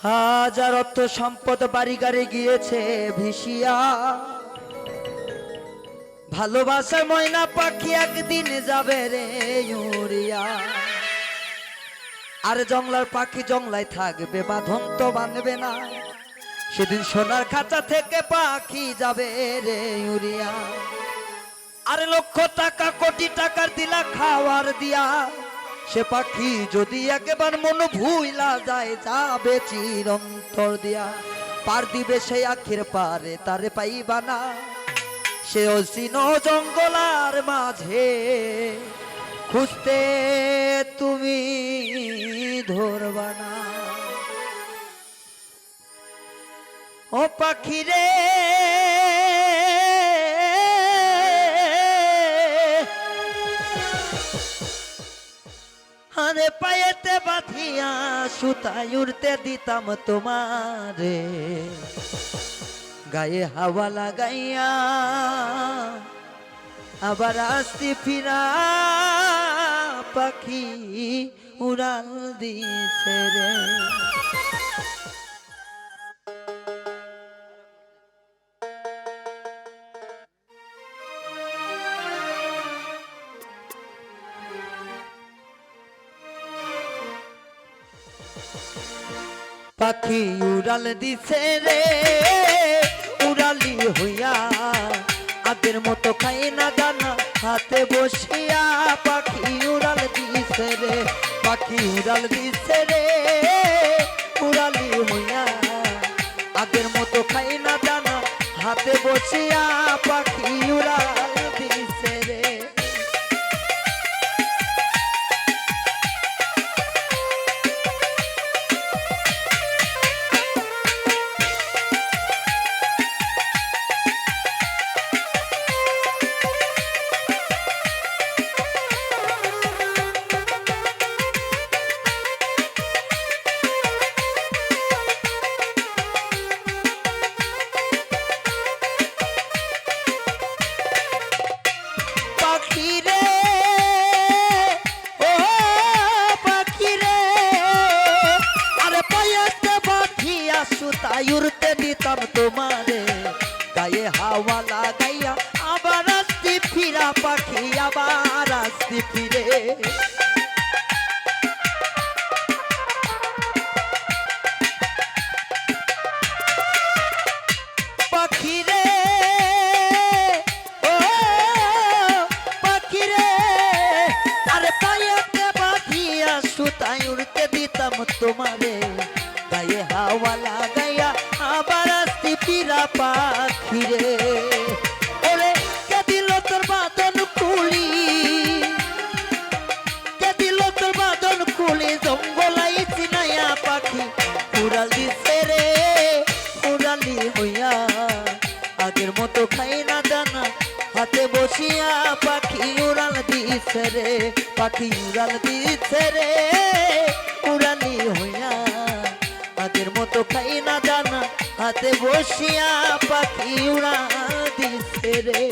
হাজার অর্থ সম্পদ বাড়ি গাড়ি গিয়েছে ভিসিয়া, ভালোবাসার ময়না পাখি একদিন যাবে রে উড়িয়া। আর জংলার পাখি জংলায় থাকবে, বাঁধন তো বাঁধবে না, সেদিন সোনার খাঁচা থেকে পাখি যাবে রে উড়িয়া। আর লক্ষ টাকা কোটি টাকার দিলা খাওয়ার দিয়া, সে পাখি যদি একবার মন ভুইলা যায় যাবে চিরন্তর দিয়া। পার দিবে সেই আখির পারে তারে পাইবা না, সে অসীন জঙ্গলার মাঝে খুঁজতে তুমি ধরবা না। ও পাখি রে আরে পায়েতে বাঁধিয়া সুতায় উড়তে দিতাম তোমারে, গায়ে হাওয়া লাগাইয়া আবার আসতে ফিরা পাখি উড়াল দিছে রে। পাখি উড়াল দিছে রে উড়ালি হইয়া, আগের মতো খাই না দানা হাতে বসিয়া। পাখি উড়াল দিছে রে, পাখি উড়াল দিছে রে উড়ালি হইয়া, আগের মতো খাই না দানা হাতে বসিয়া। পাখি উড়াল দিছে রে। উড়তে দিতাম তোমারে, গায়ে হাওয়া লাগাইয়া আবার আসতে ফিরা পাখি আবার আসতে ফিরে। পাখি রে ও পাখি রে, আরে পায়েতে বাঁধিয়া সুতায় উড়তে দিতাম তোমারে, গায়ে হাওয়া লাগাইয়া আবার আসতে ফিরা পাখি রে। ওরে কে দিল তোর বাঁধন খুলি, কে দিল তোর বাঁধন খুলি, জঙ্গলাই চিনাইয়া পাখি উড়াল দিছে রে উড়ালি হইয়া, আগের মতো খাই না দানা হাতে বসিয়া। পাখি উড়াল দিছে রে, পাখি উড়াল দিছে রে উড়ালি হইয়া, আগের মতো খাই না দানা হাতে বসিয়া। পাখি উড়াল দিছে রে।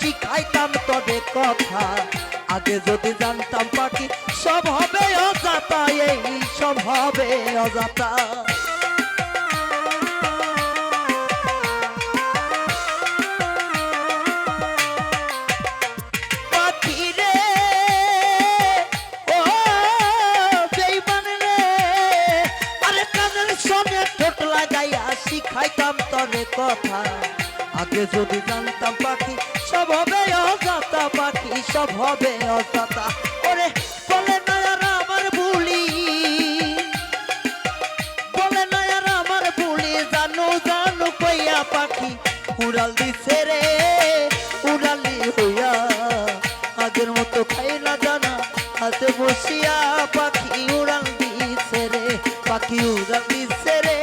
শিখাইতাম তবে কথা, আগে যদি জানতাম পাখি সব হবে অজাতা, এই সব হবে অজাতা। পাখি রে ও বেঈমান রে, আরে কানের সঙ্গে ঠোঁট লাগাইয়া শিখাইতাম তবে কথা, আগে যদি জানতাম পাখি সব হবে অজাতা, পাখি সব হবে অজাতা। ওরে বলে না আর আমার ভুলি, বলে না আর আমার ভুলি, জানো জানো কইয়া পাখি উড়াল দিছে রে উড়ালি হইয়া। হাতে বসিয়া পাখি উড়াল দিছে রে, পাখি উড়াল দিছে রে,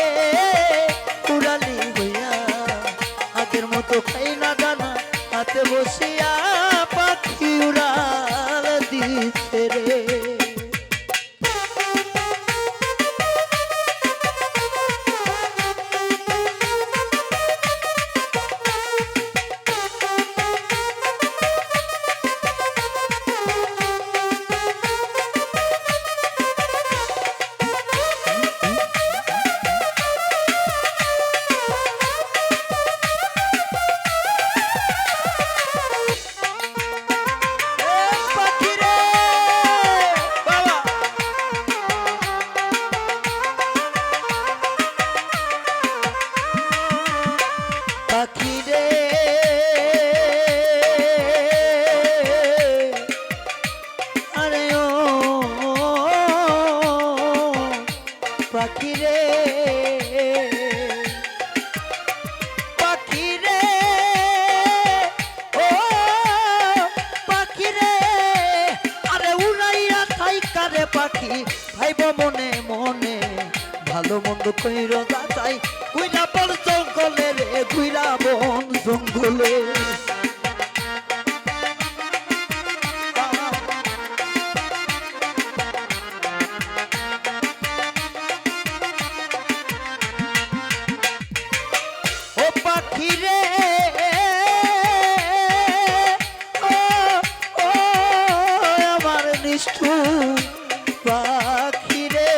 উড়ালি হইয়া আগের মতো খাই না দানা, হাতে বসিয়া পাখি উড়াল দিছে রে। পাখি রে আরে ও পাখি রে, পাখি রে ও পাখি রে, আরে উড়াইয়া থাইকা রে পাখি ভাইব মনে মনে, ভালো মন্দ কইর যাচাই কুইরা বন জঙ্গলে রে, কুইরা বন জঙ্গলে। ও পাখি রে ও ও আমার নিষ্ঠুর পাখি রে,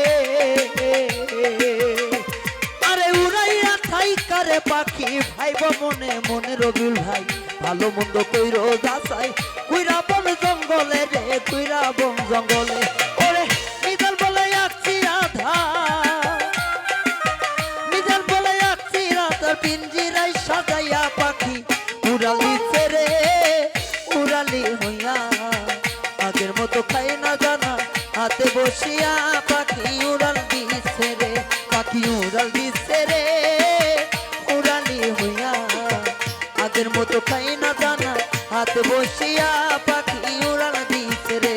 আরে উড়াইয়া থাইকা রে পাখি ভাইব মনে মনে, রবিউল ভাই ভালো মন্দ কইরো যাচাই কুইরা বন জঙ্গলে রে, কুইরা বন জঙ্গলে। ওরে মিজাল বলে আসছি রাধা, মিজাল বলে আসছি রাধা, পিঞ্জিরাই সাজাইয়া পাখি উড়ালিছে রে, উড়ালি হইয়া আগের মতো খাই না জানা, হাতে বসিয়া পাখি উড়াল দিছে রে, পাখি উড়াল দিছে রে, উড়ালি হইয়া আগের মতো খাই না জানা, হাতে বসিয়া পাখি উড়াল দিছে রে,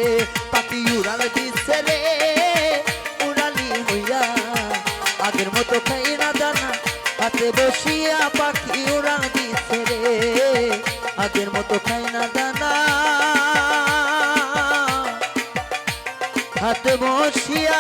পাখি উড়াল দিছে রে, উড়ালি হইয়া আগের মতো খাই না জানা, হাতে বসিয়া পাখি উড়াল দিছে রে, আগের মতো খাই না জানা, হাতে বসিয়া